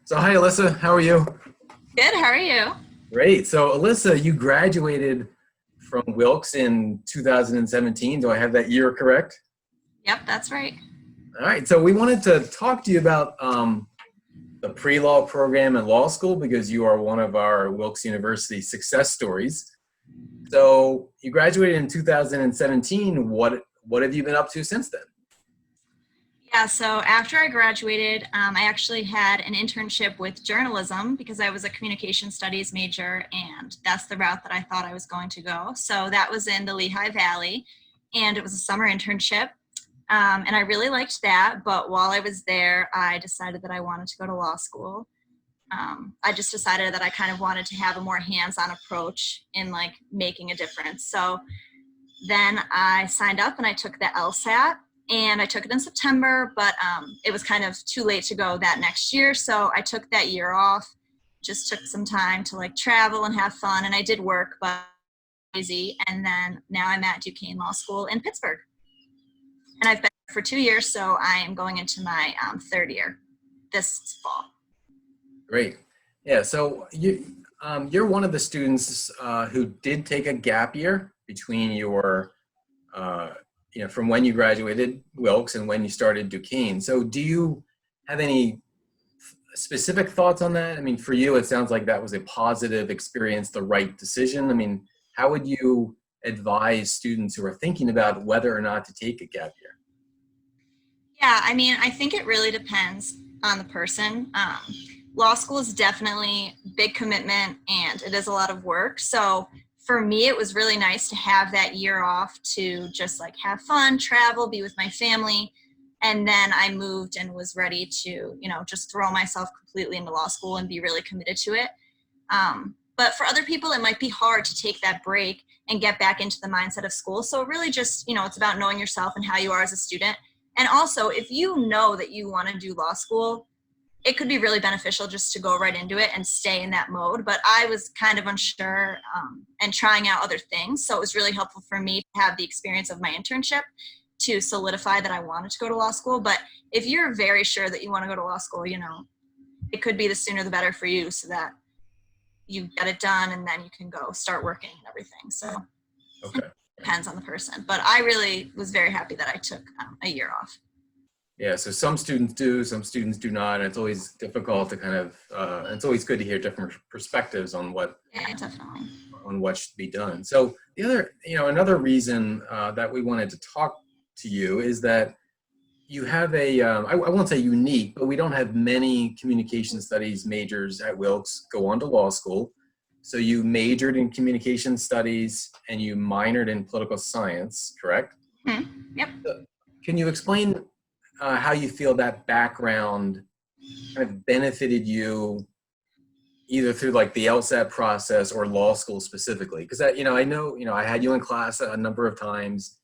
So hi, Alyssa. How are you? Good, how are you? Great. So Alyssa, you graduated from Wilkes in 2017. Do I have that year correct? Yep, that's right. All right. So we wanted to talk to you about the pre-law program in law school because you are one of our Wilkes University success stories. So you graduated in 2017. What have you been up to since then? Yeah, so after I graduated, I actually had an internship with journalism because I was a communication studies major, and that's the route that I thought I was going to go. So that was in the Lehigh Valley, and it was a summer internship. And I really liked that, but while I was there, I decided that I wanted to go to law school. I just decided that I kind of wanted to have a more hands-on approach in like making a difference. So then I signed up and I took the LSAT, and I took it in September, but it was kind of too late to go that next year. So I took that year off, just took some time to like travel and have fun. And I did work, but busy. And then now I'm at Duquesne Law School in Pittsburgh. And I've been there for 2 years, so I am going into my third year this fall. Great. Yeah. So you're one of the students who did take a gap year between your from when you graduated Wilkes and when you started Duquesne. So do you have any specific thoughts on that? I mean, for you, it sounds like that was a positive experience, the right decision. I mean, how would you advise students who are thinking about whether or not to take a gap year? Yeah, I mean, I think it really depends on the person. Law school is definitely big commitment and it is a lot of work. So for me, it was really nice to have that year off to just like have fun, travel, be with my family. And then I moved and was ready to, just throw myself completely into law school and be really committed to it. But for other people, it might be hard to take that break and get back into the mindset of school. So really just, it's about knowing yourself and how you are as a student. And also, if you know that you want to do law school, it could be really beneficial just to go right into it and stay in that mode. But I was kind of unsure and trying out other things. So it was really helpful for me to have the experience of my internship to solidify that I wanted to go to law school. But if you're very sure that you want to go to law school, it could be the sooner the better for you so that you get it done and then you can go start working and everything. So Okay. it depends on the person. But I really was very happy that I took a year off. Yeah, so some students do, some students do not, and it's always difficult to kind of, it's always good to hear different perspectives on Yeah, definitely. what should be done. So the other, another reason that we wanted to talk to you is that you have I won't say unique, but we don't have many communication studies majors at Wilkes go on to law school. So you majored in communication studies and you minored in political science, correct? Yep. Can you explain how you feel that background kind of benefited you either through like the LSAT process or law school specifically? Because I know, I had you in class a number of times.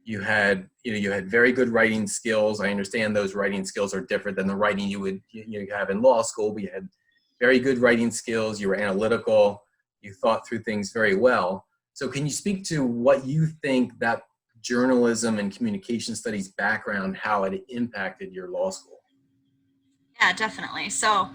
You had very good writing skills. I understand those writing skills are different than the writing you have in law school, but you had very good writing skills. You were analytical. You thought through things very well. So can you speak to what you think that journalism and communication studies background, how it impacted your law school? Yeah, definitely. So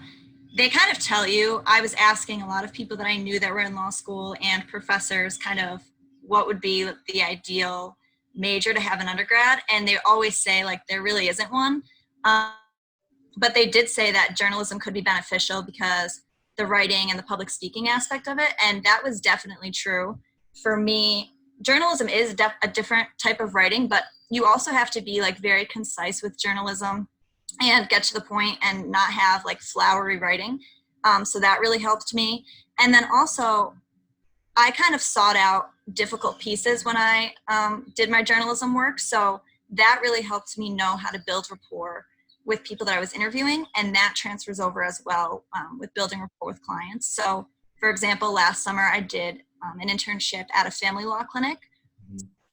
they kind of tell you, I was asking a lot of people that I knew that were in law school and professors kind of what would be the ideal major to have in undergrad. And they always say like there really isn't one. But they did say that journalism could be beneficial because the writing and the public speaking aspect of it. And that was definitely true. For me, journalism is a different type of writing, but you also have to be like very concise with journalism and get to the point and not have like flowery writing. So that really helped me. And then also I kind of sought out difficult pieces when I did my journalism work. So that really helped me know how to build rapport with people that I was interviewing. And that transfers over as well with building rapport with clients. So for example, last summer I did an internship at a family law clinic.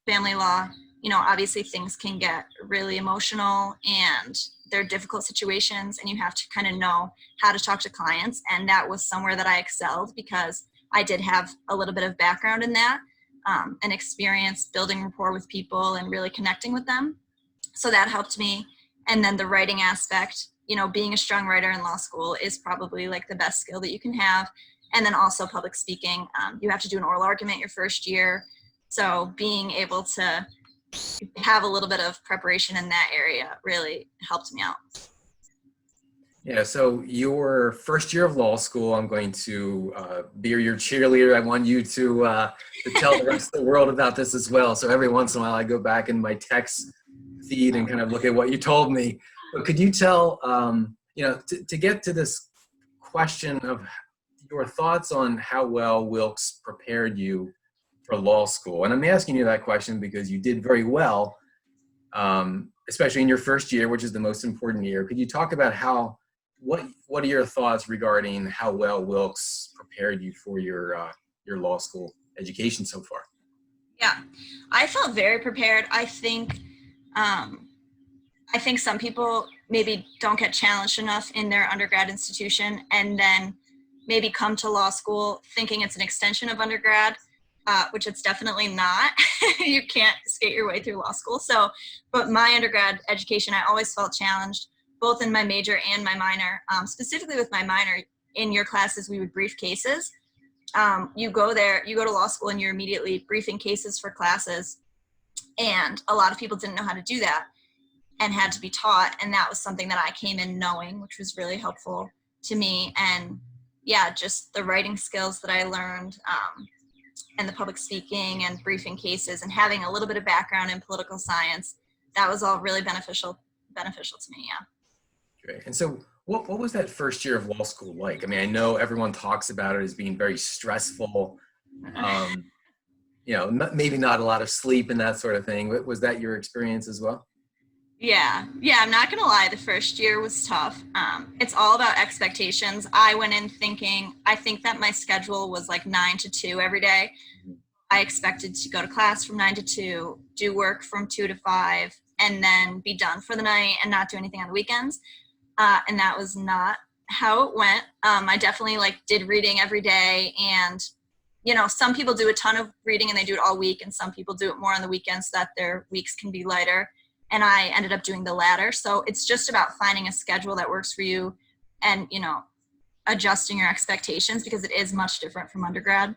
Family law, obviously things can get really emotional and they're difficult situations and you have to kind of know how to talk to clients. And that was somewhere that I excelled because I did have a little bit of background in that and experience building rapport with people and really connecting with them. So that helped me. And then the writing aspect, being a strong writer in law school is probably like the best skill that you can have. And then also public speaking. You have to do an oral argument your first year. So being able to have a little bit of preparation in that area really helped me out. Yeah, so your first year of law school, I'm going to be your cheerleader. I want you to tell the rest of the world about this as well. So every once in a while I go back in my text feed and kind of look at what you told me. But could you tell, to get to this question of your thoughts on how well Wilkes prepared you for law school? And I'm asking you that question because you did very well, especially in your first year, which is the most important year. Could you talk about what are your thoughts regarding how well Wilkes prepared you for your law school education so far? Yeah, I felt very prepared. I think some people maybe don't get challenged enough in their undergrad institution and then maybe come to law school thinking it's an extension of undergrad, which it's definitely not. You can't skate your way through law school. But my undergrad education, I always felt challenged, both in my major and my minor. Specifically with my minor, in your classes, we would brief cases. You go to law school and you're immediately briefing cases for classes. And a lot of people didn't know how to do that and had to be taught. And that was something that I came in knowing, which was really helpful to me. And yeah, just the writing skills that I learned, and the public speaking and briefing cases and having a little bit of background in political science, that was all really beneficial to me, yeah. Great. And so what was that first year of law school like? I mean, I know everyone talks about it as being very stressful, maybe not a lot of sleep and that sort of thing. Was that your experience as well? Yeah, I'm not gonna lie, the first year was tough. It's all about expectations. I went in thinking, I think that my schedule was like 9 to 2 every day. I expected to go to class from 9 to 2, do work from 2 to 5, and then be done for the night and not do anything on the weekends. And that was not how it went. I definitely did reading every day, and some people do a ton of reading and they do it all week, and some people do it more on the weekends so that their weeks can be lighter. And I ended up doing the latter. So it's just about finding a schedule that works for you and, adjusting your expectations, because it is much different from undergrad.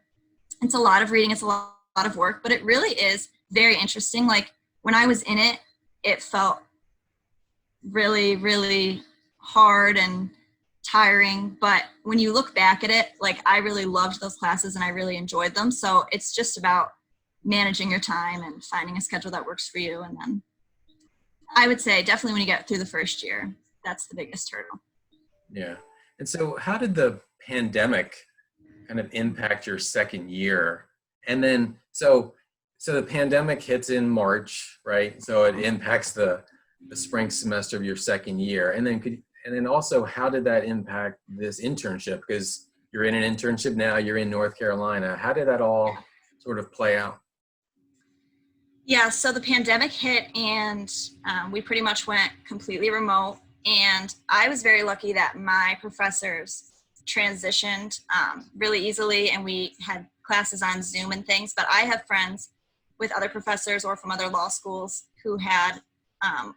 It's a lot of reading, it's a lot of work, but it really is very interesting. Like when I was in it, it felt really, really hard and tiring. But when you look back at it, I really loved those classes and I really enjoyed them. So it's just about managing your time and finding a schedule that works for you. And then I would say definitely when you get through the first year, that's the biggest hurdle. Yeah. And so how did the pandemic kind of impact your second year? And then, so the pandemic hits in March, right? So it impacts the spring semester of your second year. And then also, how did that impact this internship? Because you're in an internship now, you're in North Carolina. How did that all sort of play out? Yeah, so the pandemic hit and we pretty much went completely remote. And I was very lucky that my professors transitioned really easily and we had classes on Zoom and things. But I have friends with other professors or from other law schools who had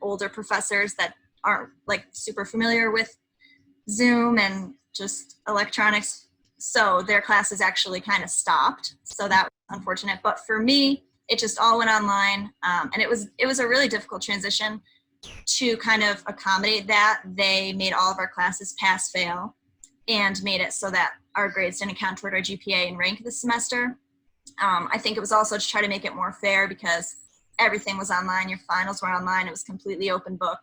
older professors that aren't super familiar with Zoom and just electronics. So their classes actually kind of stopped. So that was unfortunate. But for me, it just all went online, and it was a really difficult transition to kind of accommodate that. They made all of our classes pass-fail and made it so that our grades didn't count toward our GPA and rank this semester. I think it was also to try to make it more fair because everything was online. Your finals were online. It was completely open book.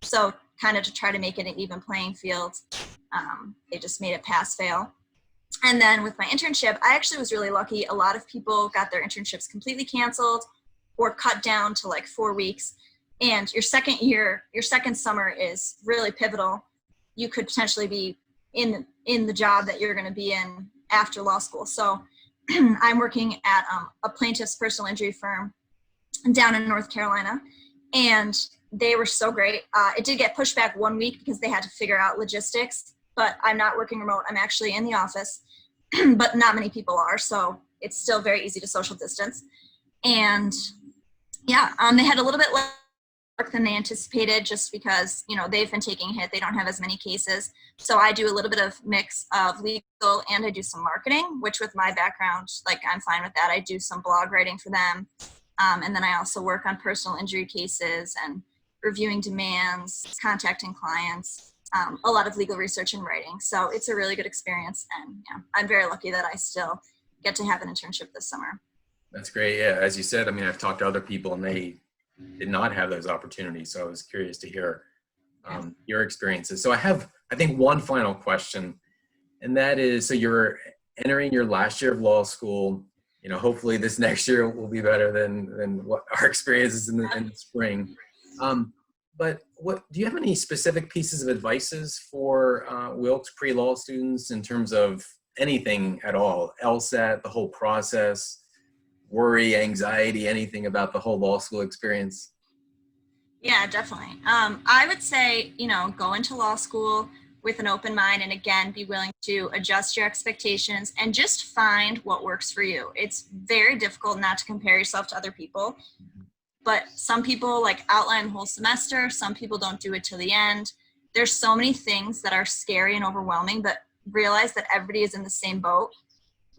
So kind of to try to make it an even playing field, they just made it pass-fail. And then with my internship, I actually was really lucky. A lot of people got their internships completely canceled or cut down to 4 weeks. And your second summer is really pivotal. You could potentially be in the job that you're going to be in after law school. So I'm working at a plaintiff's personal injury firm down in North Carolina. And they were so great. It did get pushed back 1 week because they had to figure out logistics. But I'm not working remote. I'm actually in the office, but not many people are. So it's still very easy to social distance. And yeah, they had a little bit less work than they anticipated just because, they've been taking a hit. They don't have as many cases. So I do a little bit of mix of legal and I do some marketing, which with my background, I'm fine with that. I do some blog writing for them. And then I also work on personal injury cases and reviewing demands, contacting clients, a lot of legal research and writing. So it's a really good experience. And I'm very lucky that I still get to have an internship this summer. That's great. Yeah, as you said, I mean, I've talked to other people and they did not have those opportunities. So I was curious to hear your experiences. So I have, I think, one final question, and that is, so you're entering your last year of law school. Hopefully this next year will be better than what our experiences in the spring. But do you have any specific pieces of advices for Wilkes Pre-law students in terms of anything at all? LSAT, the whole process, worry, anxiety, anything about the whole law school experience? Yeah, definitely. I would say, go into law school with an open mind, and again, be willing to adjust your expectations and just find what works for you. It's very difficult not to compare yourself to other people, but some people outline the whole semester. Some people don't do it till the end. There's so many things that are scary and overwhelming, but realize that everybody is in the same boat.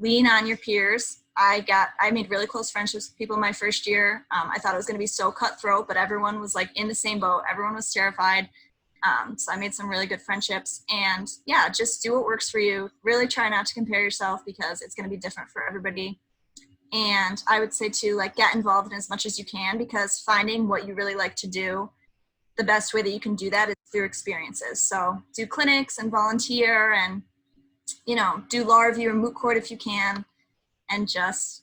Lean on your peers. I made really close friendships with people in my first year. I thought it was going to be so cutthroat, but everyone was in the same boat. Everyone was terrified. So I made some really good friendships, and just do what works for you. Really try not to compare yourself because it's going to be different for everybody. And I would say too, get involved in as much as you can, because finding what you really like to do, the best way that you can do that is through experiences. So do clinics and volunteer and, do law review or moot court if you can, and just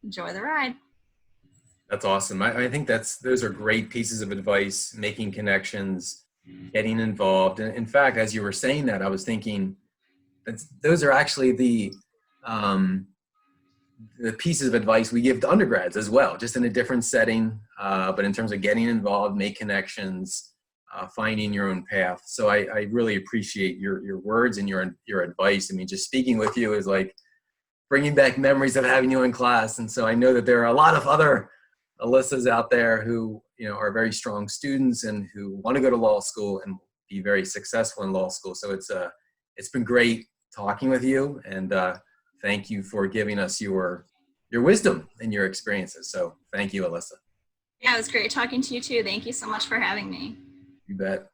enjoy the ride. That's awesome. I think those are great pieces of advice, making connections, getting involved. And in fact, as you were saying that, I was thinking those are actually the pieces of advice we give to undergrads as well, just in a different setting. But in terms of getting involved, make connections, finding your own path. So I really appreciate your words and your advice. I mean, just speaking with you is like bringing back memories of having you in class. And so I know that there are a lot of other Alyssas out there who, are very strong students and who want to go to law school and be very successful in law school. So it's been great talking with you, and thank you for giving us your wisdom and your experiences. So thank you, Alyssa. Yeah, it was great talking to you too. Thank you so much for having me. You bet.